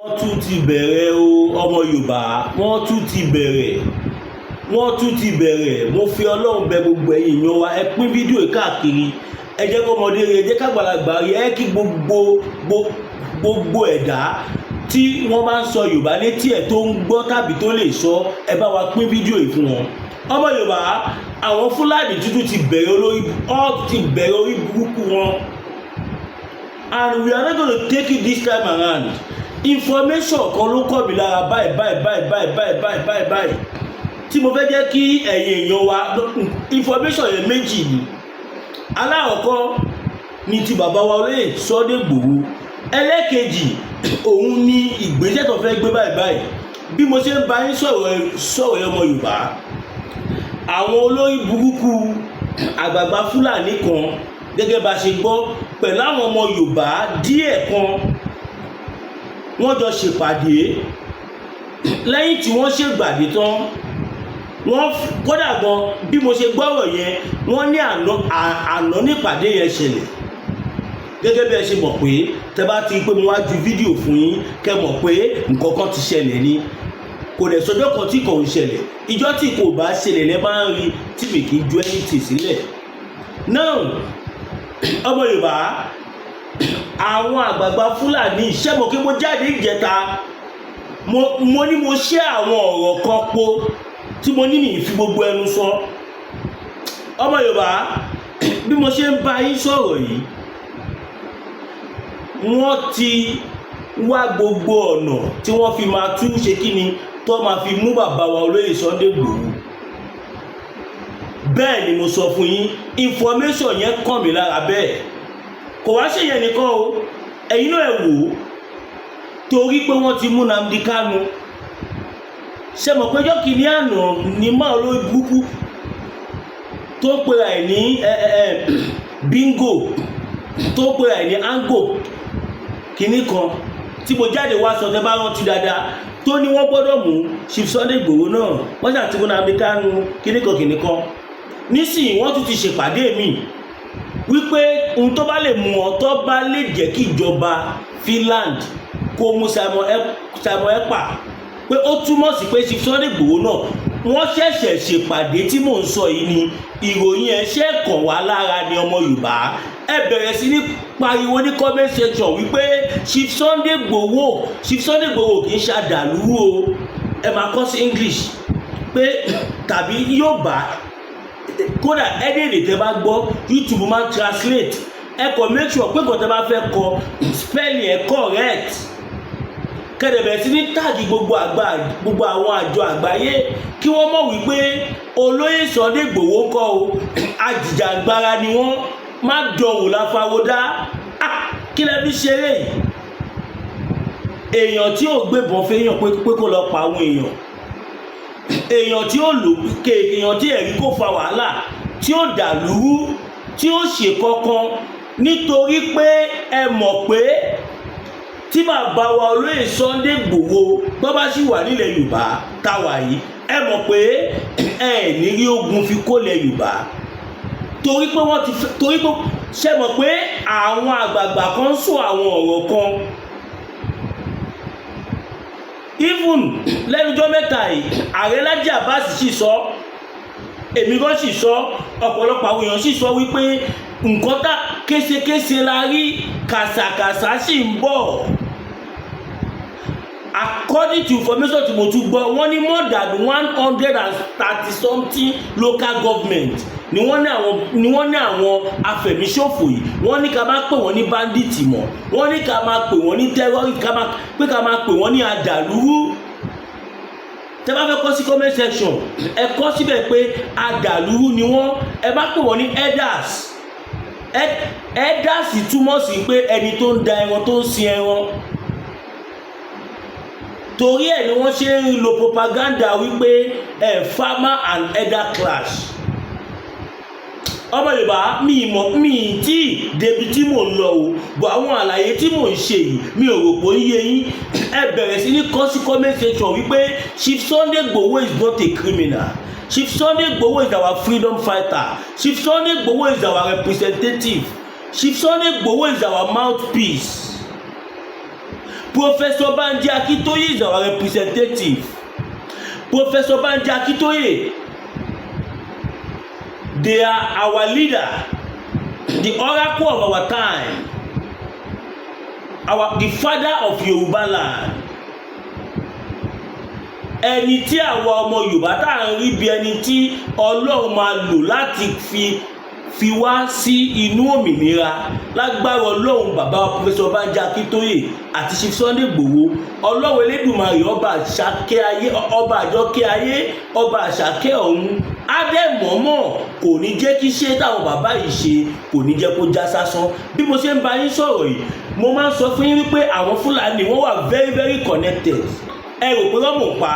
wọ́n tún ti bẹ̀rẹ̀ o ọmọ Yorùbá wọ́n tún ti bẹ̀rẹ̀ mo fi Ọlọ́run bẹ̀ gbogbo ẹ̀yin èèyàn wa ẹ pín fídíò káàkiri ẹ jẹ́ kọ́mọdé rí ẹ jẹ́ kágbàlagbà rí ẹ kí gbogbo ẹ̀dá tí wọ́n bá ń sọ Yorùbá létí ẹ̀ tó ń gbọ́ tàbí tó lè sọ ẹ bá wa pín fídíò yìí fún wọn. ọmọ Yorùbá àwọn Fúlàní tuntun ti bẹ̀rẹ̀ orí burúkú wọn and we are not going to take it this time around. Information kan ló kọ́ mi lára báyìí tí mo fẹ́ jẹ́ kí ẹ̀yin èèyàn wa information yẹn méjì ni. alákọ̀ọ́kọ́ ni ti bàbá wa olóyè Sunday Igboho, ẹlẹ́kejì òun ni ìgbésẹ̀ tó fẹ́ gbé báyìí bí mo ṣe ń bá yín sọ̀rọ̀ ọmọ Yorùbá. àwọn olórí burúkú àgbààgbà Fúlàní kan gẹ́gẹ́ bá ṣe gbọ́ pẹ̀lú àwọn ọmọ Yorùbá díẹ̀ kan wọ́n jọ ṣèpàdé. lẹ́yìn tí wọ́n ṣègbàdé tán wọ́n kódà gan bí mo ṣe gbọ́rọ̀ yẹn wọ́n ní àná nípàdé yẹn ṣẹlẹ̀. gẹ́gẹ́ bí ẹ ṣe mọ̀ pé tẹ́ bá ti pé mo wá ju fídíò fún yín kẹ́ mọ̀ pé nǹkan kan ti ṣẹlẹ̀ ni kò dẹ̀ sọjọ́ kan tí kò ń ṣẹlẹ̀ ìjọ́ tí kò bá ṣẹlẹ̀ lẹ́ bá ń rí tí mi kì í ju ẹni tì sílẹ̀. náà ọmọ Yorùbá àwọn àgbààgbà Fúlàní ìṣẹ́mọ̀ kí mo jáde ìjẹta mo ní mo ṣe àwọn ọ̀rọ̀ kan po tí mo ní ní ìfi gbogbo ẹnu sọ. ọmọ Yorùbá bí mo ṣe ń bá yín sọ̀rọ̀ yìí wọ́n ti wá gbogbo ọ̀nà tí wọ́n fi máa tún ṣe kíni tó máa fi mú bàbá wa olóyè Sunday Igboho. bẹ́ẹ̀ ni mo sọ fún yín information yẹn kàn mí lára bẹ́ẹ̀ kò wá ṣe yẹn nìkan o ẹ̀yin náà ẹ̀ wò ó torí pé wọ́n ti mú Nnamdi Kanu ṣe mọ̀ péjọ́ kìíní àná ní máa olórí burúkú tó pera ẹ̀ ní bingo tó pera ẹ̀ ní ango kìíní kan tí mo jáde wá sọ tẹ́ bá rántí dáadáa tó ní wọ́n gbọ́dọ̀ mú Chief Sunday Igboho náà wọ́n ṣàti mú Nnamdi Kanu kìíní kan nísìnyí wọ́n tún ti ṣèpàdé mi wípé ohun tó bá lè mú ọ tó bá lè jẹ́ kí ìjọba Finland kó mú Simon Ekpa pé ó túmọ̀ sí pé Chief Sunday Igboho náà wọ́n ṣẹ̀ṣẹ̀ ṣèpàdé tí mò ń sọ yìí ni ìròyìn ẹ̀ ṣe kàn wá lára ni ọmọ Yorùbá ẹ bẹ̀rẹ̀ sí ní pariwo ní comment section wípé Chief Sunday Igboho kì í ṣàdàlúrú o ẹ máa kọ́ sí English pé tàbí Yorùbá kódà ẹ̀dẹ̀ẹ̀dẹ̀ tẹ́ bá gbọ́ YouTube máa ń translate ẹ kọ make sure pé nǹkan tẹ́ bá fẹ́ kọ spelling ẹ correct kẹ́dẹ̀bẹ̀ sí ní táàgì gbogbo àwọn àjọ àgbáyé kí wọ́n mọ̀ wípé olóyè Sunday Igboho kọ́ o ajìjàgbara ni wọ́n má dọ̀wò láfáwọ́dá kí lẹ́ fi ṣeré yìí èèyàn tí ò gbébọn fẹ́yàn pé kó lọ pa àwọn èèyàn tí ó lò èèyàn tí ẹ̀rí kò fa wàhálà tí ó dàlúrú tí ó ṣe kankan nítorí pé ẹ mọ̀ pé tí bàbá wa olóyè Sunday Igboho bọ́ bá sì wà nílẹ̀ Yorùbá táwa yìí ẹ mọ̀ pé ẹ ní rí ogun fi kólẹ̀ Yorùbá torí pé ṣe mọ̀ pé àwọn àgbààgbà kan sọ àwọn ọ̀rọ̀ kan even lẹ́nujọ́ mẹ́ta yìí ààrẹ Laji Abbas sì sọ èmi kan sì sọ ọ̀pọ̀lọpọ̀ àwọn èèyàn sì sọ wípé nǹkan tá késekése la rí kàsàkàsà sì ń bọ̀ according to information tí mo tún gbọ́ wọ́n ní more than 130 something local government ni wọ́n ní àwọn afẹ̀míṣòfò yìí wọ́n ní ká máa pè wọ́n ní bandit mọ́ wọ́n ní ká máa pè wọ́n ní terrorist ká máa pè wọ́n ní adàlúrú. tẹ́ bá fẹ́ kọ sí comment section ẹ kọ síbẹ̀ pé adàlúrú ni wọ́n ẹ bá pè wọ́n ní elders túmọ̀ sí pé ẹni tó ń da ẹran tó ń sin ẹran torí ẹ̀ ni wọ́n ṣe ń lo propaganda wípé farmer and elder clash. ọmọ Yorùbá mi tí débi tí mò ń lọ o bọ̀ àwọn àlàyé tí mò ń ṣe yìí mi ò rò pé ó yé yín ẹ bẹ̀rẹ̀ sí ní kọ sí comment section wípé Chief Sunday Igboho is not a criminal. Chief Sunday Igboho is our freedom fighter. Chief Sunday Igboho is our representative. Chief Sunday Igboho is our mouthpiece. Professor Banji Akintoye is our representative. Professor Banji Akintoye, they are our leader, the oracle of our time, the father of Yoruba land. Ẹni tí àwa ọmọ Yorùbá tá à ń rí bí ẹni tí Ọlọ́run máa lò láti fi wá sí inú òmìnira lágbára Ọlọ́run bàbá Professor Banji Akintoye àti Chief Sunday Igboho. Ọlọ́run Elédùmarè ọba àṣàkẹ́ ayé, ọba àjọkẹ́ ayé, ọba àṣàkẹ́ ọ̀run ádẹ́mọ̀ọ́mọ̀ kò ní jẹ́ kí iṣẹ́ táwọn bàbá yìí ṣe kò ní jẹ́ kó já sásán. Bí mo ṣe ń bá yín sọ̀rọ̀ yìí, mo máa ń sọ fún yín wípé àwọn Fúlàní wọ́n wà very very connected. Ẹ rò pé wọ́n mọ̀ pa.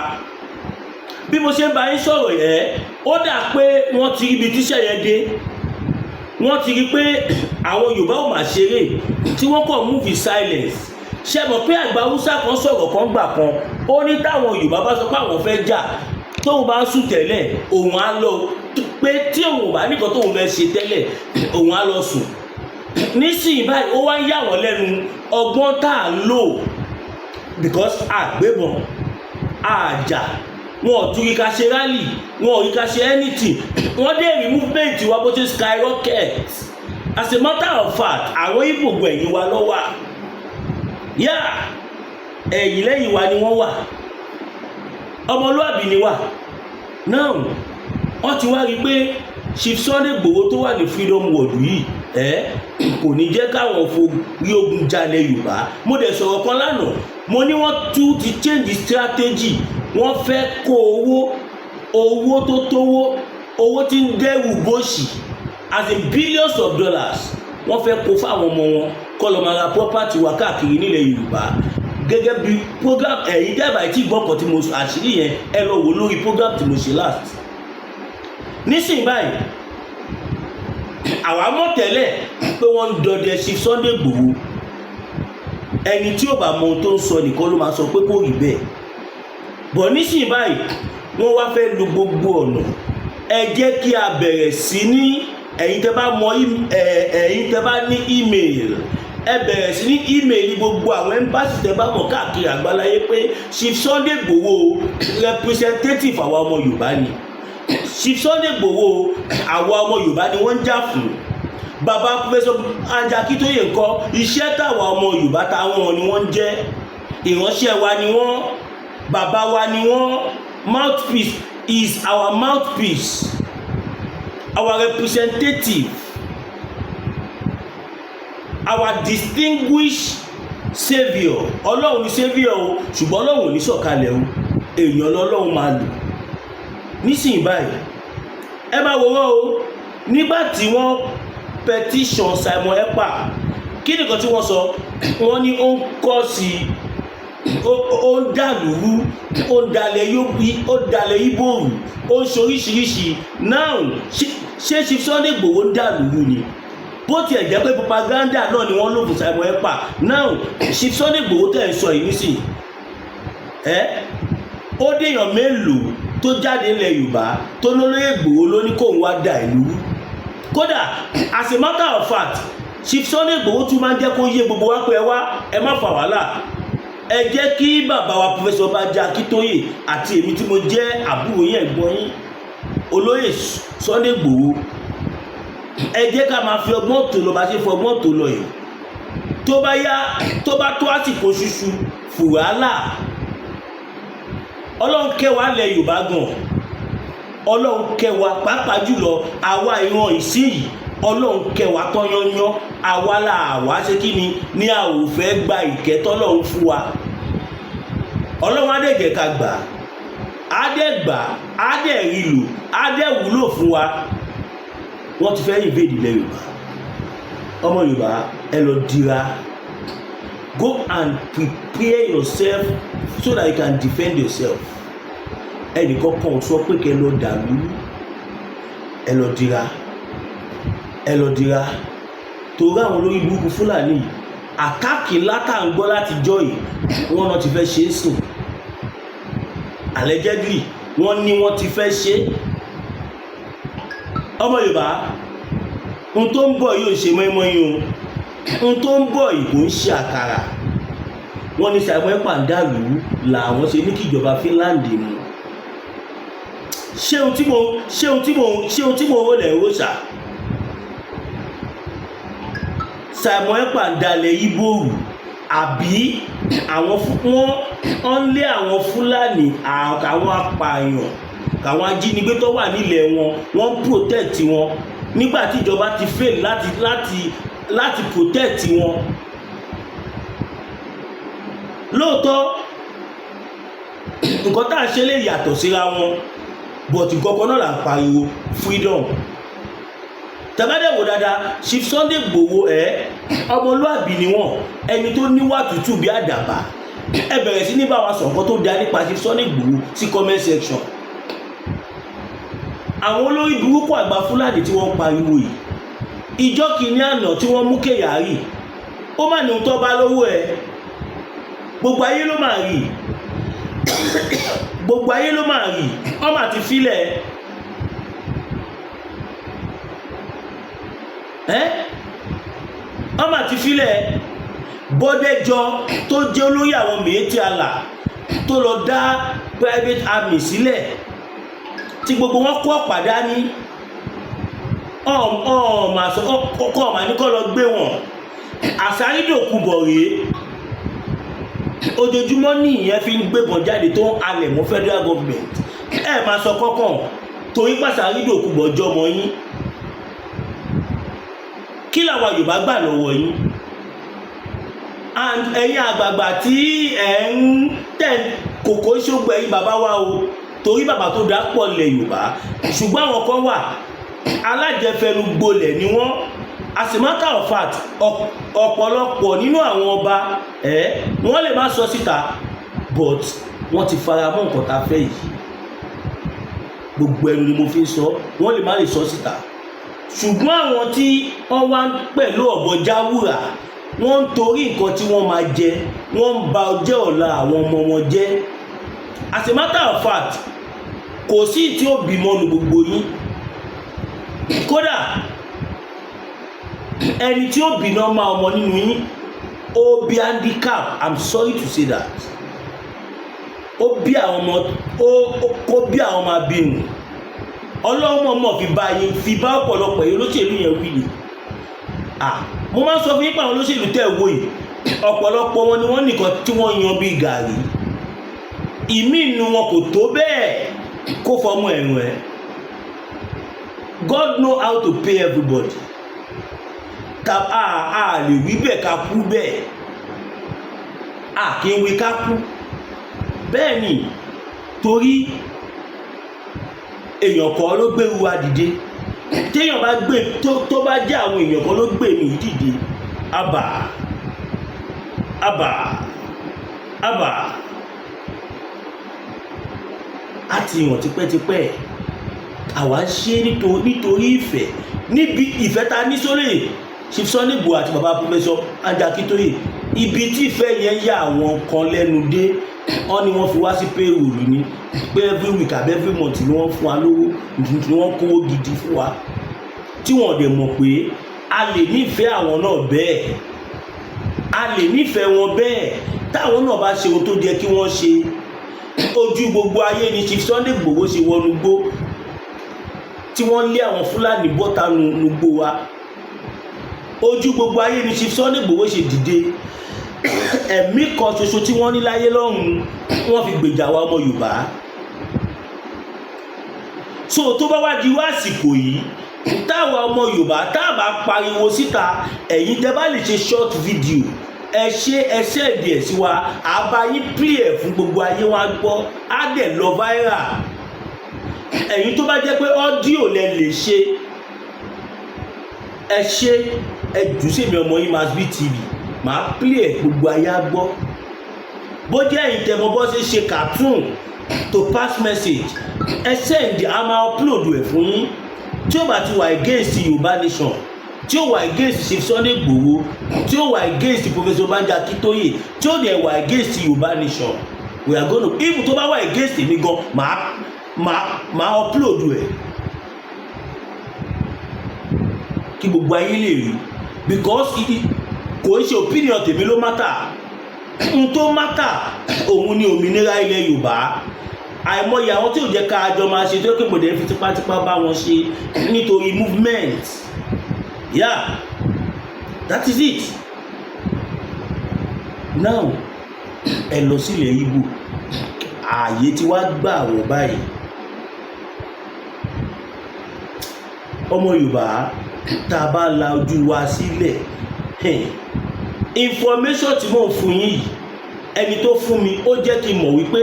Bí mo ṣe ń bá yín sọ̀rọ̀ yẹn, ó dà pé wọ́n ti rí ibi tíṣẹ́ yẹn dé. Wọ́n ti rí pé àwọn Yorùbá ò máa ṣeré tí wọ́n kàn move in silence. Ṣé mọ̀ pé àgbà Hausa kan sọ̀rọ̀ kan gbà kan, ó ní táwọn Yorùbá bá sọ pé àwọn fẹ́ jà, tóun bá ń sùn tẹ́lẹ̀ òun á lọ, pé tí òun ò bá nìkan tóun fẹ́ ṣe tẹ́lẹ̀ òun á lọ sùn. Nísìnyí báyìí ó wá ń yà wọ́n lẹ́nu ọgbọ́n tá à ń lò, because àgbébọn àjà wọn ò tún rí ká ṣe rally, wọn ò rí ká ṣe anything, wọ́n dé rí movement wa bó ṣe skyrocket. As a matter of fact, àwọn Igbo ẹ̀yìn wa ló wà, ẹ̀yìn lẹ́yìn wa ni wọ́n wà, ọmọlúàbí ni wà. Now wọ́n ti wá rí pé Chief Sunday Igboho tó wà ní freedom world yìí kò ní jẹ́ káwọn forí ogun jalè Yorùbá. Mo dẹ̀ sọ̀rọ̀ kan lánàá, mo ní wọ́n tún ti change the strategy. Wọ́n fẹ́ kó owó tó tówó, owó tí ń dẹ́rù bóṣì, as in billions of dollars, wọ́n fẹ́ kó fáwọn ọmọ wọn kọ́ lọ máa ra property wa káàkiri nílẹ̀ Yorùbá. Gẹ́gẹ́ bí program ẹ̀yìn dẹ́gbà tí gbọ́kàn tí mo àṣírí yẹn ẹ lọ wò lórí program tí mo ṣe last. Nísìnyí báyìí àwa mọ̀ tẹ́lẹ̀ pé wọ́n ń dọdẹ Chief Sunday Igboho. Ẹni tí ò bá mọ ohun tó ń sọ nìkan ló máa sọ pé kò rí bẹ́ẹ̀. Bọ̀ nísìnyí báyìí wọ́n wá fẹ́ lu gbogbo ọ̀nà. Ẹ jẹ́ kí a bẹ̀rẹ̀ sí ní ẹ̀yin tẹ́ bá ní email, ẹ bẹ̀rẹ̀ sí ní email gbogbo àwọn embassy tẹ́ bá mọ̀ káàkiri àgbáláyé pé Chief Sunday Igboho representative àwa ọmọ Yorùbá ni. Chief Sunday Igboho àwa ọmọ Yorùbá ni wọ́n ń jà fún. Bàbá Professor Banji Akintoye ńkọ́, iṣẹ́ táwa ọmọ Yorùbá táwọn ni wọ́n ń jẹ́, ìránṣẹ́ wa ni wọ́n, bàbá wa ni wọ́n. Mouthpiece is our mouthpiece, our representative, our distinguished saviour. Ọlọ́run ni saviour o, ṣùgbọ́n Ọlọ́run ò ní sọ̀kalẹ̀ o, èèyàn lọ́lọ́run máa lò. Nísìnyí báyìí ẹ máa wò wọ́n o, nígbà tí wọ́n petition Simon Ekpa, kí nìkan tí wọ́n sọ? Wọ́n ní ó ń kọ́ sí ó ń dàlúrú, ó ń dalẹ̀ Ìgbò rú, ó ń ṣoríṣiríṣi. Now ṣé Chief Sunday Igboho ń dàlúrú ni? Bó tiẹ̀ jẹ́ pé propaganda náà ni wọ́n lò fún Simon Ekpa. Now Chief Sunday Igboho tẹ̀ ń sọ yìí nísìnyí, ó déèyàn mélòó tó jáde ilẹ̀ Yorùbá tó lólóyè Igboho ló ní kóun wá dà ìlú. Kódà as a matter of fact, Chief Sunday Igboho tún máa ń jẹ́ kó yé gbogbo wa pé ẹ má fà wàhálà. Ẹ jẹ́ kí bàbá wa Professor Banji Akintoye àti èmi tí mo jẹ́ àbúrò yẹn ẹ̀gbọ́n yín olóyè Sunday Igboho, ẹ jẹ́ ká máa fi ọgbọ́n tó lọ bá ṣe fi ọgbọ́n tó lọ yìí. Tó bá yá, tó bá tó àsìkò ṣuṣu fùwàhálà, Ọlọ́run kẹ́ wa lẹ̀ Yorùbá gan, Ọlọ́run kẹ́ wa pàápàá jùlọ àwa ìran ìsínyìí, Ọlọ́run kẹ́ wa tán yányán. Àwa là àwa ṣe kí ni a ò fẹ́ gba ìkẹ́ tọ́lọ́run fún wa. Ọlọ́run á dẹ̀ jẹ́ ká gbà, á dẹ̀ gbà, á dẹ̀ rí lò, á dẹ̀ wúlò fún wa. Wọ́n ti fẹ́ invade ilẹ̀ Yorùbá. Ọmọ Yorùbá ẹ lọ dira, go and prepare yourself so that you can defend yourself. Ẹnìkan kan sọ pé kẹ́ lọ dàlú, ẹ lọ dira torí àwọn olórí burúkú Fúlàní àkáàkì látà ń gbọ́ láti jọ́ yìí, wọ́n náà ti fẹ́ ṣe é sìn. Allegedly wọ́n ní wọ́n ti fẹ́ ṣe. Ọmọ Yorùbá, ohun tó ń bọ̀ yìí ò ṣe mọ́ínmọ́ín o, ohun tó ń bọ̀ yìí kò ń ṣe àkàrà. wọ́n ní Simon Ekpa ń dàlú làwọn ṣe ní kí ìjọba Finland mú. ṣé ohun tí mo rò lẹ̀ rò ṣá. Simon Ekpa ń dalẹ̀ Ìgbò rù àbí àwọn wọ́n lé àwọn Fúlàní àwọn apààyàn àwọn ajínigbé tó wà nílẹ̀ wọn wọ́n protect wọn nígbà tí ìjọba ti fail láti protect wọn. Lóòótọ́ nǹkan tá à ń ṣe lè yàtọ̀ síra wọn but ìkọ̀kọ̀ náà là ń pariwo freedom. Tẹ̀bádẹ́wò dáadáa Chief Sunday Igboho ọmọlúàbí ni wọ́n, ẹni tó níwà tútù bí àdàbà. Ẹ bẹ̀rẹ̀ sí ní bá wa sọ nǹkan tó dá nípa Chief Sunday Igboho sí comment section. Àwọn olórí burúkú àgbà Fúlàní tí wọ́n pariwo yìí ìjọ́ kìíní àná tí wọ́n mú Kyari ó mà ní ohun tó bá lọ́wọ́ ẹ̀ gbogbo ayé ló máa rí gbogbo ayé ló máa rí ọmọ àti filẹ̀ ọmọ àti filẹ̀ Bọ́dẹ́jọ tó jẹ́ olóyè àwọn Miyetti Allah tó lọ dá private army sílẹ̀ tí gbogbo wọn kó ọ̀pá dání ọkọ̀ ọ̀mà ní kọ́ lọ gbé wọn. Àsárídòkúbọ̀ rèé ojoojúmọ́ ní ìyẹn fi ń gbébọn jáde tó ń halẹ̀ mọ́ federal government. Ẹ máa sọ kọ́kàn torí Àsárídòkúbọ̀ jọmọ yín. Kí làwa Yorùbá gbà lọ́wọ́ yín? And ẹ̀yin àgbààgbà tí ẹ̀ ń tẹ̀ kòkó ṣógbẹ́ yín bàbá wa o torí bàbá tó dá pọ̀ lẹ̀ Yorùbá ṣùgbọ́n àwọn kan wà alájẹfẹnugbolẹ̀ ni wọ́n. As a matter of fact ọ̀pọ̀lọpọ̀ nínú àwọn ọba wọ́n lè má sọ síta but wọ́n ti fara mọ́ nǹkan tá a fẹ́ yìí. Gbogbo ẹnu ni mo fi ń sọ, wọ́n lè má lè sọ síta ṣùgbọ́n àwọn tí wọ́n wá pẹ̀lú ọ̀bọ jáwúrà wọ́n ń torí nǹkan tí wọ́n máa jẹ wọ́n ń ba ọjọ́ ọ̀la àwọn ọmọ wọn jẹ́. As a matter of fact kò sí tí ó bímọ nu gbogbo yín kódà ẹni tí ó bí nọ́mà ọmọ nínú yín ó bí handicap. I'm sorry to say that. Ó bí àwọn ọmọ ó bí àwọn ọmọ abirùn. Ọlọ́run mọ̀ fi bá ọ̀pọ̀lọpọ̀ yìí olóṣèlú yẹn wí ni. Mo máa ń sọ fún yín pé àwọn olóṣèlú tẹ̀ wò yìí ọ̀pọ̀lọpọ̀ wọn ni wọ́n nìkan tí wọ́n yan bí gàrí. Ìmí inú wọn kò tó bẹ́ẹ̀ kó fọmọ ẹ̀rùn ẹ̀. God know how to pay everybody. Lè wí bẹ́ẹ̀ ká kú bẹ́ẹ̀. Kí n wí ká kú. Bẹ́ẹ̀ ni torí èèyàn kan ló gbé wa dìde. Téèyàn bá gbé tó bá jẹ́ àwọn èèyàn kan ló gbé mi dìde. Àbà á ti hàn tipẹ́tipẹ́. Àwa ń ṣe nítorí ìfẹ́ níbi ìfẹ́ ta ní sórí Chief Sunday Igboho àti bàbá Professor Banji Akintoye. Ibi tí ìfẹ́ yẹn yà àwọn kan lẹ́nu dé wọ́n ní wọ́n fi wá sí payroll ní pé every week àbí every month ni wọ́n fún wa lówó ni wọ́n kówó gidi fún wa tí wọ́n dẹ̀ mọ̀ pé a lè nífẹ̀ẹ́ àwọn náà bẹ́ẹ̀ a lè nífẹ̀ẹ́ wọn bẹ́ẹ̀ táwọn náà bá ṣe ohun tó jẹ́ kí wọ́n ṣe. Ojú gbogbo ayé ni Chief Sunday Igboho ṣe wọnú gbó tí wọ́n lé àwọn Fúlàní bọ́ta nugbó wa. Ojú gbogbo ayé ni Chief Sunday Igboho ṣe dìde. Ẹ̀mí kan ṣoṣo tí wọ́n ní láyé lọ́run wọ́n fi gbèjà wa ọmọ Yorùbá. So tó bá wá di wá àsìkò yìí táwa ọmọ Yorùbá tá a bá pariwo síta ẹ̀yin tẹ́ bá lè ṣe short video ẹ ṣe díẹ̀ sí wa àbá yín play ẹ̀ fún gbogbo ayé wa gbọ́ á dẹ̀ lọ viral. Ẹ̀yin tó bá jẹ́ pé ọ́díò lẹ lè ṣe ẹ jù sí mi ọmọ yín Masbi TV màá play ẹ̀ gbogbo ayé á gbọ́. Bó jẹ́ ẹ̀yin tẹ́ mọ̀ bó ṣe cartoon to pass message ẹ send a máa upload ẹ̀ fún yín. Tí ó bá ti wà against Yorùbá nation tí ó wà against Chief Sunday Igboho tí ó wà against Professor Banji Akintoye tí ó dẹ̀ wà against Yorùbá nation we are gonna if tó bá wà against èmi gan máa upload ẹ̀ kí gbogbo ayé lè rí because kò ń ṣe opinion tèmi ló matter ohun tó mátà òun ni òmìnira ilẹ̀ Yorùbá. Àìmọye àwọn tí ò jẹ́ ká àjọ máa ṣe tó kí mo dẹ̀ fi tipátipá bá wọn ṣe nítorí movement. Yeah, that is it. Now ẹ lọ sílẹ̀ Ìgbò, ààyè tí wàá gbà wọ́n báyìí. Ọmọ Yorùbá tá a bá la ojú wa sílẹ̀, information tí mò ń fún yín yìí, ẹni tó fún mi ó jẹ́ kí n mọ̀ wípé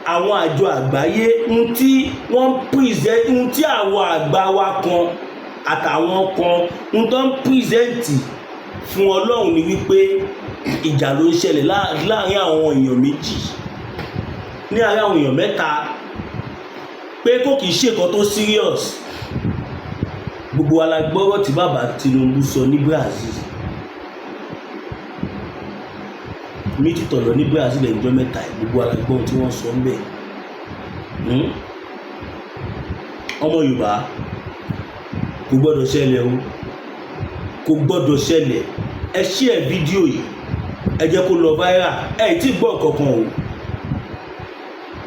àwọn àjọ àgbáyé ń tí wọ́n present ń tí àwọn àgbà wa kan àtàwọn kan ń tó ń present fún Ọlọ́run ni wípé ìjà ló ń ṣẹlẹ̀ láàrin àwọn èèyàn méjì, ní àárín àwọn èèyàn mẹ́ta, pé kò kìí ṣe nǹkan tó serious. Gbogbo wa la gbọ́rọ̀ tí bàbá Tinubu sọ ní Brazil, méjì tọ̀lọ̀ ní Brazil ẹjọ́ mẹ́ta, gbogbo wa la gbọ́ tí wọ́n sọ ń bẹ̀. Ọmọ Yorùbá kò gbọ́dọ̀ ṣẹlẹ̀ o, kò gbọ́dọ̀ ṣẹlẹ̀. Ẹ share fídíò yìí, ẹ jẹ́ kó lọ viral. Ẹ tí gbọ́ nǹkan kan o,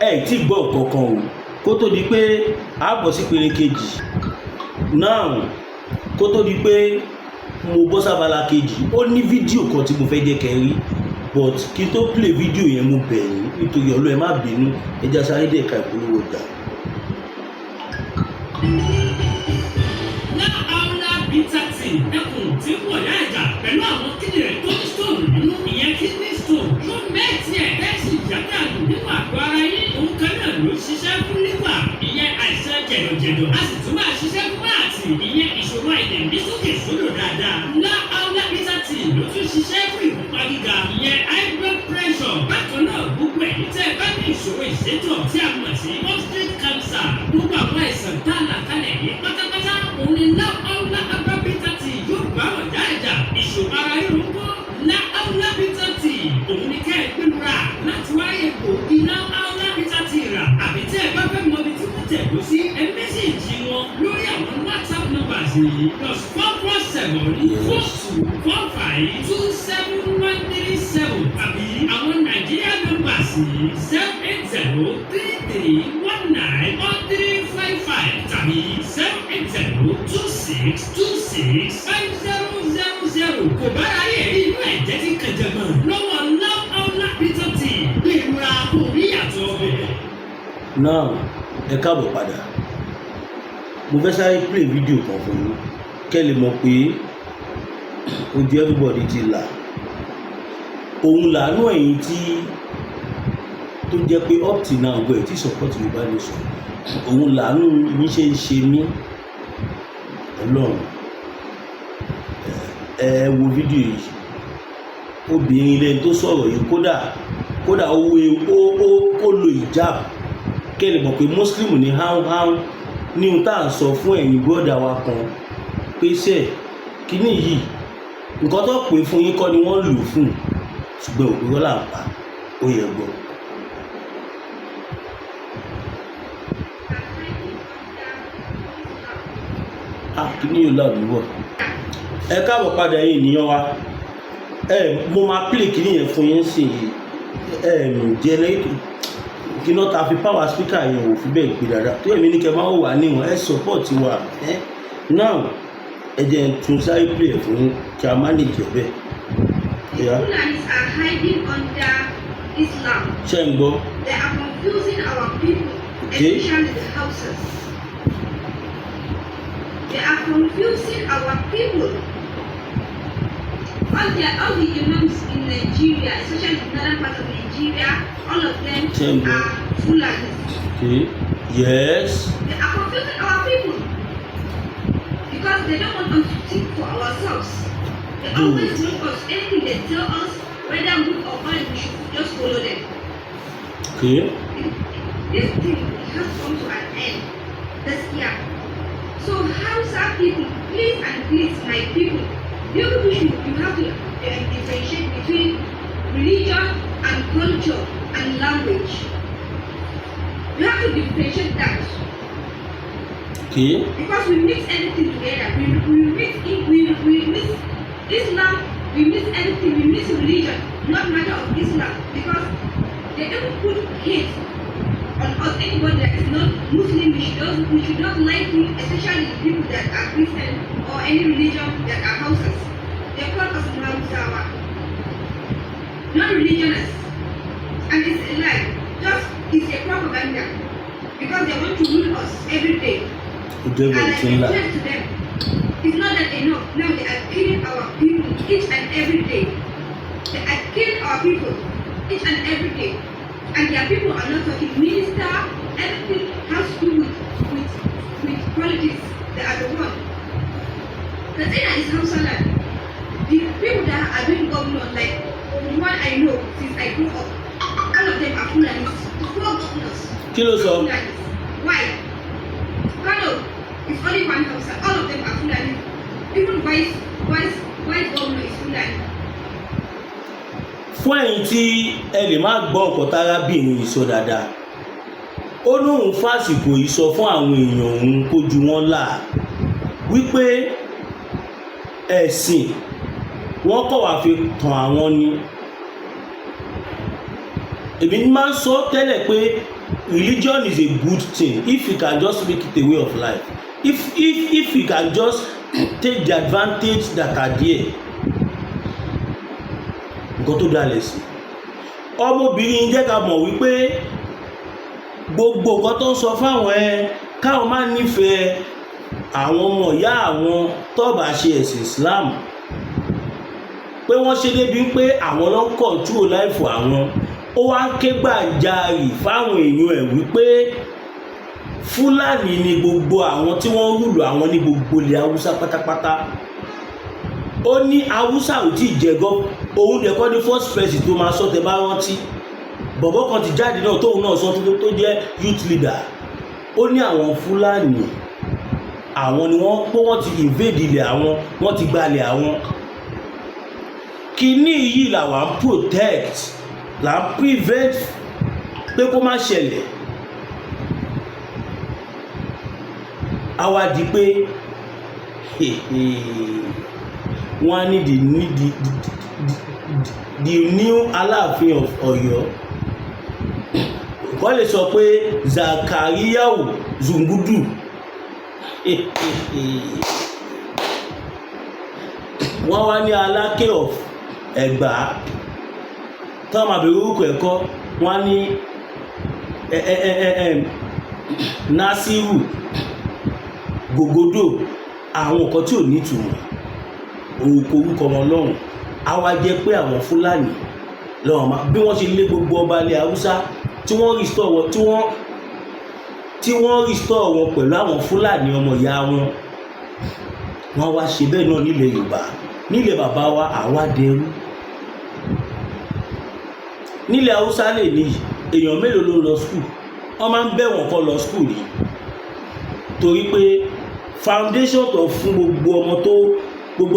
ẹ tí gbọ́ nǹkan kan o, kó tó di pé a bọ̀ sí pele kejì. Now kó tó di pé mo bọ́ sábàlá kejì, ó ní fídíò kan tí mo fẹ́ jẹ́ kẹ́ rí, but kí n tó play fídíò yẹn mo bẹ̀ yín nítorí Ọlọ́run ẹ má bínú, ẹ jẹ́ sáré dé ẹ̀ka ìpolówó ọjà. Bitati ẹkùn tí wọ̀ yá ẹ̀jà pẹ̀lú àwọn kíndìnrín tó ní stone nínú ìyẹn kidney stone yóò mẹ́ẹ̀tì ẹ̀ tẹ́sí ìyáàdàlù nínú àgọ́ ara yín. Òun kan náà ló ṣiṣẹ́ fún liver ìyẹn àìsàn jẹ̀dọ̀jẹ̀dọ̀, a sì tún máa ṣiṣẹ́ fún àti ìyẹn ìṣòro àìlèmí sókè sódò dáadáa. Ńlá Aula Bitati ló tún ṣiṣẹ́ fún ìfúnpá gíga ìyẹn high blood pressure. Bákan náà gbogbo ẹ̀yin tẹ́ ẹ bá ní ìṣòro ìṣètò tí a mọ̀ sí prostate cancer, gbogbo àwọn àìsàn tá a là kalẹ̀ yìí pátápátá òun ni Ńlá Aula Bitati yóò bá wọn dáadáa. Ìṣòro ara yóò ń kọ́ Ńlá Aula Bitati òun ni ká ẹ gbé ra láti wáyé òbí Ńlá Aula Bitati rà. Àbí tí ẹ bá fẹ́ mọ ibi tí wọ́n tẹ̀ lọ sí ẹ mẹ́sẹ̀jì wọn lórí àwọn WhatsApp numbers yìí +447-4245-27137 tàbí àwọn Nàìjíríà numbers yìí 08033191355 tàbí 08026265000. Kò bá ráyè rí inú ẹ̀jẹ̀ tí kẹjẹ̀gbọ̀n lọ́wọ́ Ńlá Aula Bitati gbèrúra kò rí àtọ̀ ọbẹ̀. Now ẹ káàbọ̀ padà, mo fẹ́ sáré play fídíò kan fún yín kẹ́ lè mọ̀ pé ojú everybody ti là. Òun làánú ẹ̀yìn tí tó jẹ́ pé up till now gbọ́ ẹ̀ tí support Yorùbá Nation, òun làánú yín ṣe ń ṣe mí. Ọlọ́run ẹ wo fídíò yìí, obìnrin lẹ́ni tó sọ̀rọ̀ yìí kódà ó lo hijab kẹ́ lè mọ̀ pé Muslim ní háúháú ní ohun tá à ń sọ fún ẹ̀yin bọ́dà wa kan pé ṣe kíní yìí nǹkan tó pè fún yín kọ́ ni wọ́n lò fún, ṣùgbọ́n òpin là ń pa ó yẹ gbọ́. Kíní yóò láàbí wọ̀. Ẹ káàbọ̀ padà yín ènìyàn wa. Mo máa play kíní yẹn fún yín sí generator kí náà ta fi power speaker yẹn ò fi bẹ́ẹ̀ gbé dáadáa tó èmi ní kẹ́ máa wà níwọ̀n ẹ support wa. Now ẹ jẹ́ tún sáré play ẹ̀ fún kí a manage ẹ̀ bẹ́ẹ̀. Fulanis are hiding under Islam. Ṣé ń gbọ́? They are confusing our people, especially the houses. They are confusing our people. All the imams in Nigeria, especially the northern part of Nigeria, all of them are Fulanis. Okay. Yes. They are confusing our people because they don't want us to think for ourselves. They always make us anything they tell us, whether good or bad, we should just follow them. Okay. This thing has come to an end this year. So Hausa people, please and please, my people, you have to differentiate between religion and culture and language. You have to differentiate that. Okay. Because we mix everything together. We mix Islam, we mix everything, we mix religion. not matter of Islam, because they don't put hate on us. Anybody that is not Muslim, we should not like it, especially the people that are Christian or any religion that are houses. They call us Mausawa, non-religionists, and it's a lie. It's a propaganda, because they want to rule us every day. And I explain to them, it's not that enough. Now they are killing our people each and every day. They are killing our people each and every day. And their people are not talking. Minister, everything has to do with politics. They are the one. Katsina is Hausa land. The people that are doing government, like the one I know since I grew up, all of them are Fulanis. 4 governors. Fulanis. Why? Kano is only one Hausa. All of them are Fulani. Even vice governor is Fulani. Fún ẹ̀yin tí ẹ lè má gbọ́ ọ̀pọ̀ tárábìnrin yìí sọ dáadáa, ó lóun fásìkò yìí sọ fún àwọn èèyàn òun kójú wọn là wípé ẹ̀sìn wọ́n kọ̀ wá fi tàn àwọn ni. Èmi máa ń sọ tẹ́lẹ̀ pé religion is a good thing if you can just make it a way of life, if you can just take the advantage that are there. Nǹkan tó dalẹ̀ sí ọmọbìnrin jẹ́ ká mọ̀ wípé gbogbo nǹkan tó ń sọ fáwọn káwọn máa nífẹ̀ẹ́ àwọn ọmọ ìyá àwọn tó bá ṣe ẹ̀sìn Islam, pé wọ́n ṣe débi pé àwọn ló ń control life àwọn. Ó wá ké gbàjarì fáwọn èèyàn ẹ̀ wípé Fúlàní ni gbogbo àwọn tí wọ́n rúlù àwọn ní gbogbo ilẹ̀ Haúsá pátápátá. Ó ní Haúsá ò tí ì jẹgọ́, òun nìkan ní first president tó máa sọ tẹ bá rántí. Bọ̀bọ́ kan ti jáde náà tóun náà sọ tó jẹ́ youth leader. Ó ní àwọn Fúlàní àwọn ni wọ́n ti invade ilẹ̀ àwọn, wọ́n ti gbalẹ̀ àwọn. Kíní yìí làwa ń protect, là ń prevent pé kó má ṣẹlẹ̀. Àwa di pé wọ́n á ní the new Aláàfin of Ọ̀yọ́. Wọ́n lè sọ pé Zakariyau Zungudu. Wọ́n wá ní Aláké of Ẹ̀gbá. Táwọn àbẹ̀rẹ̀ orúkọ ẹ̀kọ́ wọ́n ní Nasiru Gogodo. Àwọn nǹkan tí ò ní ìtumọ̀ orúkọ wọn lọ́rùn. A wá jẹ́ pé àwọn Fúlàní lọ́wọ́ máa bí wọ́n ṣe lé gbogbo ọba ilẹ̀ Haúsá tí wọ́n restore wọn pẹ̀lú àwọn Fúlàní ọmọ ìyá wọn. Wọ́n wá ṣe bẹ́ẹ̀ náà nílẹ̀ Yorùbá, nílẹ̀ bàbá wa àwa dẹrú. Nílẹ̀ Haúsá lè ní èèyàn mélòó ló lọ skul, wọ́n máa ń bẹ̀ wọ́n kọ́ lọ skul ni, torí pé foundation tó fún gbogbo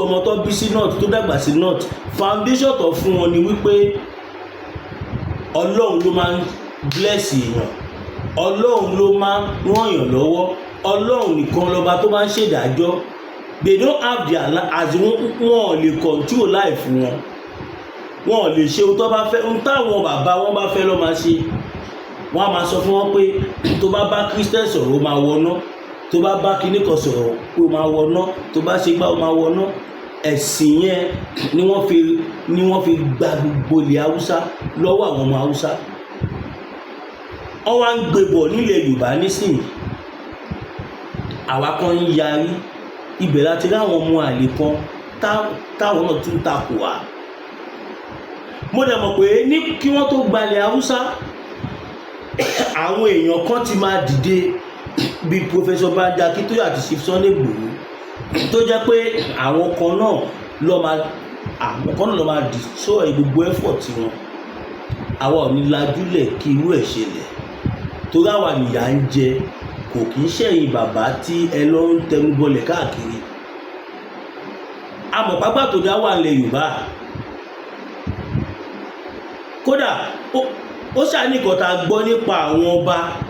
ọmọ tó bí sí north tó dàgbà sí north, foundation tó fún wọn ni wípé Ọlọ́run ló máa ń bless èèyàn, Ọlọ́run ló máa ń ràn yàn lọ́wọ́, Ọlọ́run nìkan lọ́ba tó máa ń ṣèdájọ́. They don't have their life as wọ́n lè control life wọn lè ṣe ohun tó bá fẹ́, ohun táwọn bàbá wọn bá fẹ́ ló máa ṣe. Wọ́n á máa sọ fún wọn pé tó bá bá Christian sọ̀rọ̀ ó máa wọná, tó bá bá kinní kan sọ̀rọ̀ ó máa wọná, tó bá ṣe gbá ó máa wọná. Ẹ̀sìn yẹn ni wọ́n fi gba gbogbo ilẹ̀ Haúsá lọ́wọ́ àwọn ọmọ Haúsá. Wọ́n wá ń gbébọ̀ nílẹ̀ Yorùbá nísìnyí. Àwa kan ń yarí, ibẹ̀ láti ráwọn ọmọ àlè kan táwọn náà tún takò wá. Mo dẹ̀ mọ̀ pé ní kí wọ́n tó gbalẹ̀ Haúsá, àwọn èèyàn kan ti máa dìde bí Professor Banji Akintoye àti Chief Sunday Igboho, tó jẹ́ pé àwọn kan náà ló máa destroy gbogbo effort wọn. Àwa ò ní lajúlẹ̀ kí irú ẹ̀ ṣẹlẹ̀, torí àwa nìyà ń jẹ, kò kì í ṣẹ̀yìn bàbá tí ẹ lọ ń tẹnubọlẹ̀ káàkiri. Amọ̀pápá tó dá wà nílẹ̀ Yorùbá. Kódà ó ṣàníkàn tá a gbọ́ nípa àwọn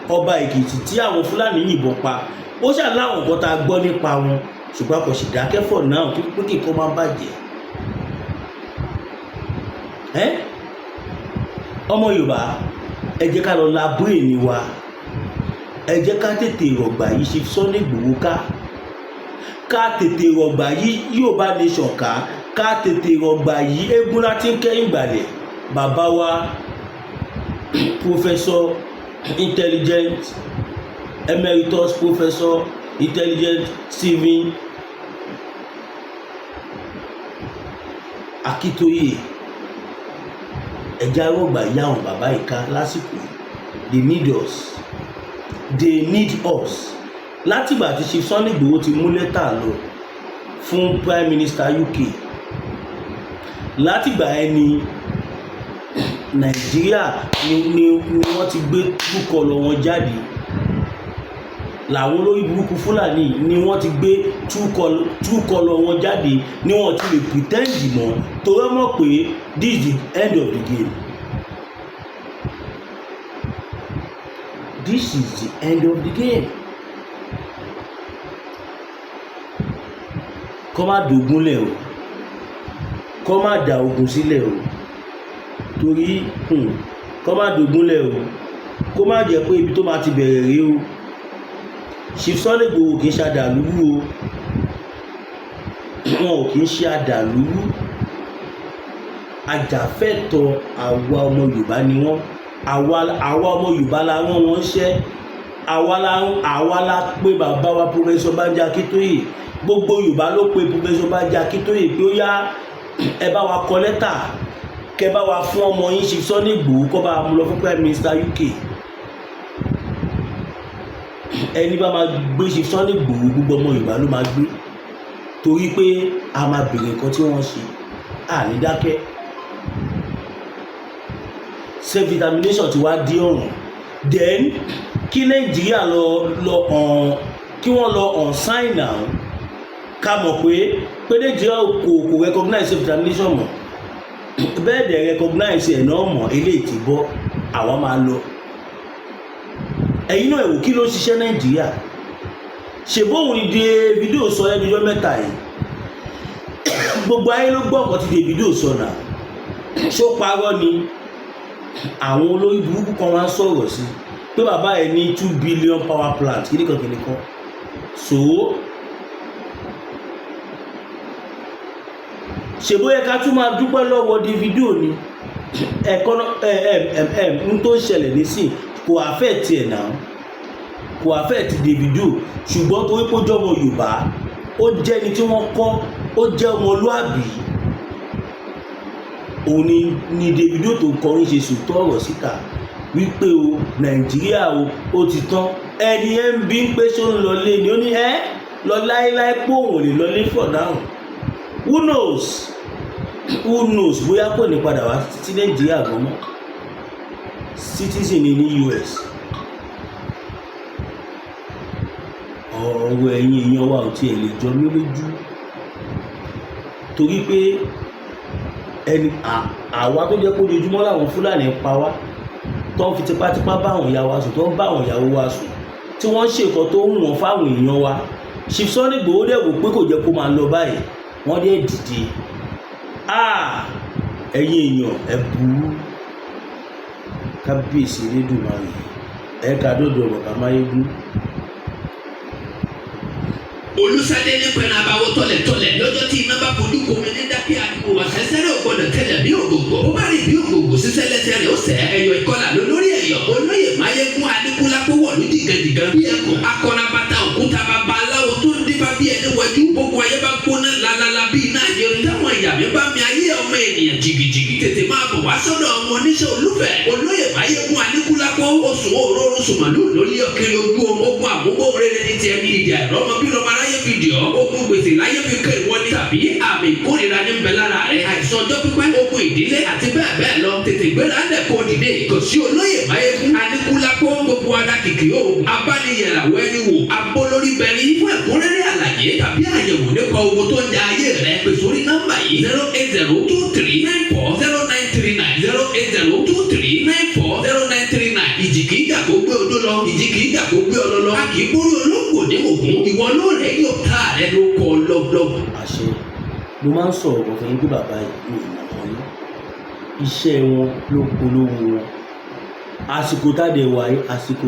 ọba Èkìtì tí àwọn Fúlàní yìnbọn pa. Ó ṣàláwọn nǹkan tá a gbọ́ nípa wọn, ṣùgbọ́n kò sì dákẹ́ fọ̀ náà kí pé kíkọ́ máa bàjẹ́. ọmọ Yorùbá ẹ jẹ́ ká lọ la brain wa, ẹ jẹ́ ká tètè rọ̀gbà yìí Chief Sunday Igboho ká tètè rọ̀gbà yìí Yorùbá nation ká tètè rọ̀gbà yìí eégún láti ń kẹ́yìn gbàlẹ̀ bàbá wa Professor Intelligent Emeritus Professor Intelligent Stephen Akitoye ẹ̀já rọ̀gbà yìí àwọn bàbá ìka lásìkò they need us látìgbà tí Chief Sunday Igboho ti mú lẹ́tà lọ fún Prime Minister UK látìgbà ẹni Nàìjíríà ni wọ́n ti gbé túkọlọ wọn jáde làwọn olórí burúkú Fúlàní ni wọ́n ti gbé túkọlọ wọn jáde ni wọ́n ti lè pretend mọ́ torí mọ̀ pé this is the end of the game. This is the end of the game. Kọ́ má dògúnlẹ̀ o, kọ́ má dà ogun sílẹ̀ o, torí kọ́ má dògúnlẹ̀ o, kó má jẹ́ pé ibi tó máa ti bẹ̀rẹ̀ rí o. Chief Sunday Igboho kì í ṣe àdàlúrú o, wọn ò kì í ṣe àdàlúrú, ajàfẹ́tọ̀ àwa ọmọ Yorùbá ni wọ́n, àwa ọmọ Yorùbá la rán wọn ṣẹ́, àwa la pé bàbá wa Professor Banji Akíntóyè, gbogbo Yorùbá ló pe Professor Banji Akíntóyè pé ó yá ẹ bá wa kọ lẹ́tà kẹ bá wa fún ọmọ yín Chief Sunday Igboho kó bá mú lọ fún Prime Minister UK. Ẹni bá máa gbé Chief Sunday Igboho gbogbo ọmọ Yorùbá ló máa gbé torí pé a máa bèrè nǹkan tí wọ́n ṣe àní dákẹ́. Self determination ti wá dí ọ̀ràn then kí Nàìjíríà kí wọ́n lọ on sign now ká mọ̀ pé Nàìjíríà kò recognize self determination mọ́ bẹ́ẹ̀ dẹ̀ recognize ẹ̀ náà mọ̀ eléyìí ti bọ́ àwa máa lọ. Ẹ̀yin náà ẹ̀wò kí ló ṣiṣẹ́ Nàìjíríà ṣèbóhùn ni Davido sọ ẹni ọjọ́ mẹ́ta yìí gbogbo ayé ló gbọ́ ọ̀kan tí Davido sọ náà ṣó parọ́ ni àwọn olórí burúkú kan wá ń sọ̀rọ̀ sí pé bàbá ẹ̀ ní 2 billion power plant kìnnìkan so ṣèbó yẹ ká tún máa dúpẹ́ lọ́wọ́ Davido ni n tó ń ṣẹlẹ̀ nísìn kò affect ẹ̀ náà kò affect Davido ṣùgbọ́n torí pé ó jẹ́ ọmọ Yorùbá ó jẹ́ ẹni tí wọ́n kọ́ ó jẹ́ ọmọlúàbí òun ni Davido tó kọrin ṣe sòtọ́ ọ̀rọ̀ síta wípé o Nàìjíríà ó ti tán ẹni ẹ ń bí ń pé ṣó ń lọlé ni ó ní lọ láéláé pé òun ò lè lọlé for now who knows bóyá kò ní padà wá sí Nàìjíríà gan mọ́ citizen ní US. Ọ̀rọ̀ ẹ̀yin èèyàn wa ò tiẹ̀ lè jọ mí lójú torí pé àwa tó jẹ́ pé ojoojúmọ́ làwọn Fúlàní pa wá tó ń fi tipátipá bá àwọn ìyá wa sùn tó ń bá àwọn ìyàwó wa sùn tí wọ́n ń ṣe nǹkan tó ń wọ̀n fáwọn èèyàn wa. Chief Sunday Igboho dẹ̀ wò pé kò jẹ́ kó máa lọ báyìí wọ́n dẹ̀ dìde ẹ̀yin èèyàn ẹ burú kábíyèsí Elédùmarè ẹ̀ka dọ́dọ̀ bàbá Máyégún. Olùsàdé ní pẹ̀lú àbáwọ̀ tọ̀lẹ̀tọ̀lẹ̀ lọ́jọ́ tí iná bá fojú komi ní dákì àdúgbò wà sẹ́sẹ́rẹ́ ògbọ́dọ̀ tẹ̀lẹ̀ bí ògògbò ó bá rí bí ògògbò sísẹ́ lẹ́sẹ̀ rẹ̀ ó sẹ́ ẹ̀yọ̀ ìkọlà lórí ẹ̀yọ̀ olóyè Máyégún Aníkúlápó wọ̀lú dìgẹ̀dìgẹ̀ bí ẹ̀kọ́ akọ́nabata òkúta bàbá aláwo tó ń dífá bí ẹni wẹ̀jú gbogbo ayé bá gbóná lálálá bí iná àjẹrò táwọn ìyàmí bá mi ayé ọmọ ènìyàn jìgìjìgì tètè máa bọ̀ wá sọ́dọ̀ ọmọ oníṣẹ́ olúfẹ̀ olóyè Máyégún Aníkúlápó oṣù òróró sùmọ̀lú lórí ọkẹ́rẹ́ ojú ọmọ ogun àmúgbò rere ní tiẹ̀ ní ìdí àìrọ́mọ bí lọ́mọ aráyé fi dì ọ́ ogun gbèsè láyé fi kẹ́ ìwọ ni tàbí àmì ìkórìíra ní bẹ lára rẹ̀ àìsàn ọjọ́ pípẹ́ ogun ìdílé àti bẹ́ẹ̀ bẹ́ẹ̀ lọ tètè gbéra ńlẹ̀ kó dìde kò sí olóyè Máyégún Aníkúlápó gbogbo adakìkì o abániyẹ̀ràwọ̀ ẹni wò abólórí bẹ̀rí fún ẹ̀kúnrẹ́rẹ́ àlàyé tàbí àyẹ̀wò nípa ogun tó ń ja ayé rẹ̀ pè sórí nọ́mbà yìí 08023940939 ìjì kìí jà kó gbé odó lọ ìjì kìí jà kó gbé ọlọ́lọ́ a kìí gbórí olóńgbò ní ògún ìwọ lóòrè yóò ká rẹ ló kọ lọ́gbọ́gbọ́. àṣẹ mo máa ń sọ̀rọ̀ fún yín bí bàbá yìí ní ìmọ̀ yín iṣẹ́ wọn ló polówó wọn. Àsìkò tádé wà yìí, àsìkò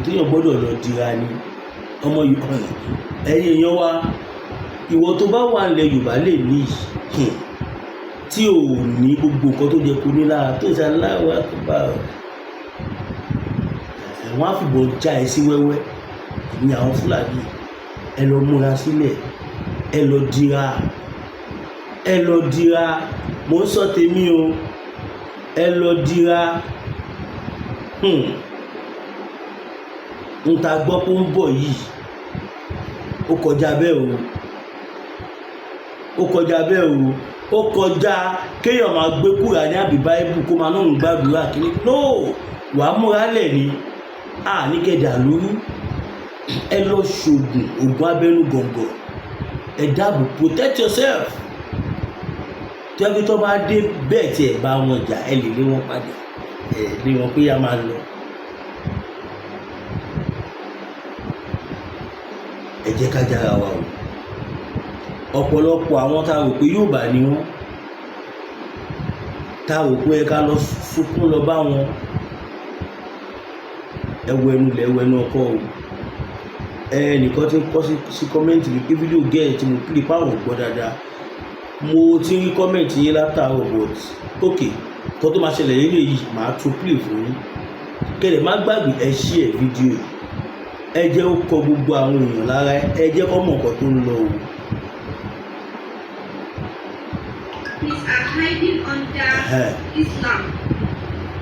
téèyàn gbọ́dọ̀ lọ dira ni. Ọmọ Yorùbá, ẹ̀yin èèyàn wa, ìwọ tó bá wà nílẹ̀ Yorùbá lè ní tí ò ní gbogbo nǹkan tó jẹ kó ní lára tó ṣe aláwọ̀ àkùbá wọ́n á fìbọn já ẹ sí wẹ́wẹ́ ní àwọn Fúlàní. Ẹ lọ múra sílẹ̀, ẹ lọ dira, mo ń sọ tèmi o, ẹ lọ dira. N ta gbọ́ pé ó ń bọ̀ yìí ó kọjá bẹ́ẹ̀ o, ó kọjá kéèyàn máa gbé Kùránì àbí Báíbù kó máa náà ń gbàdúrà kí ni wàá múra lẹ̀ ni. Ní kẹ̀dà lórí, ẹ lọ ṣoògùn ògùn abẹ́nú gọ̀ǹgọ̀, ẹ dáàbò, protect yourself. Tẹ́bí tó bá dé bẹ́ẹ̀ tí ẹ bá wọn jà, ẹ lè lé wọn padà, ẹ lé wọn pé a máa lọ. Ẹ jẹ́ ká jára wa o. Ọ̀pọ̀lọpọ̀ àwọn tá a rò pé Yorùbá ni wọ́n, tá a rò pé ẹ ká lọ sunkún lọ bá wọn, ẹwọ ẹnu lẹ ẹwọ ẹnu ọkọ o. Ẹnìkan tí ń kọ sí kọ́mẹ́ǹtì mi pé fídíò gẹ́ẹ̀ tí mo kílì páwọn gbọ́ dáadáa. Mo ti rí kọ́mẹ́ǹtì yín látàárọ̀, but okay, kó tó máa ṣẹlẹ̀ lélẹ̀ yìí màá tún play fún yín. Kẹ̀lẹ̀ má gbàgbé ẹ share fídíò yìí, ẹ jẹ́ ó kọ gbogbo àwọn èèyàn lára, ẹ jẹ́ kó mọ̀ nǹkan tó ń lọ o. These are hiding under Islam.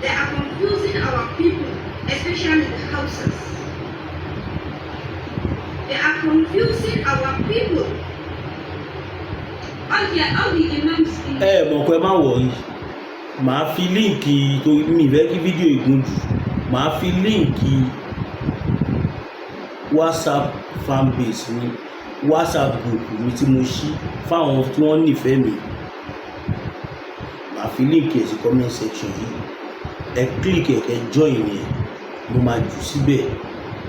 They are confusing our people, especially the houses. They are confusing our people. All the imams in Mọ̀ pé má wọ̀nyí, màá fi líǹkì tó mi ìfẹ́ kí fídíò ìgùn jù, màá fi líǹkì WhatsApp fanbase mi, WhatsApp group mi tí mo ṣí fáwọn tí wọ́n nífẹ̀ẹ́ mi. Màá fi líǹkì ẹ̀ sí comment section yìí, ẹ click ẹ̀ kẹ́ join ẹ̀, mo máa jù síbẹ̀.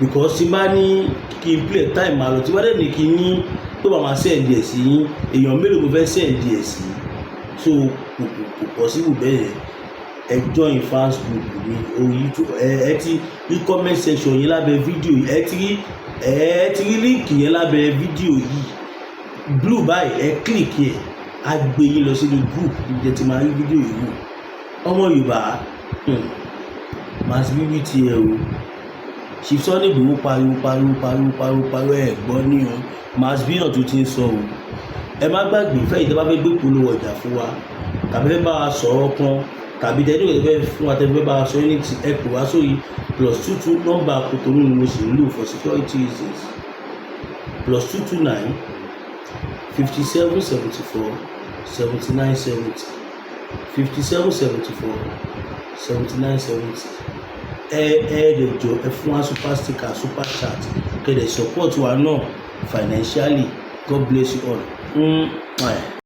Because tí bá ní kí n play time máa lọ, tí bá dẹ̀ ní kí n ní tó bá máa send ẹ̀ sí yín, èèyàn mélòó mo fẹ́ send ẹ̀ sí, so kò possible bẹ́ẹ̀ yẹn. Ẹ join fans group mi orí YouTube, ẹ ti rí comment section yẹn lábẹ́ fídíò yìí, ẹ ti rí líǹkì yẹn lábẹ́ fídíò yìí blue báyìí, ẹ click ẹ̀ á gbé yín lọ sínú group ìjẹ́ tí máa rí fídíò yìí wò. Ọmọ Yorùbá, màá sì bí ti ẹ o. Chief Sunday Igboho pariwo ẹ gbọ́ ní o, màá bí náà tó ti ń sọ o. Ẹ má gbàgbé fẹ́yìn tí a bá fẹ́ gbé polówó ọjà fún wa, tàbí fẹ́ bá wa sọ̀rọ̀ kan, tàbí tẹ́lẹ̀ tó fẹ́ fún wa tẹ́lẹ̀ fẹ́ bá wa sọ ní ti ẹ pè wá sórí +22 nọ́mbà Kòtònú ni mo sì ń lò for security reasons, +229 57 74 79 70 57 74 79 70. Lè jọ ẹ fún wa super sticker, super chat, kẹ́dẹ̀ support wa náà financially. God bless you all.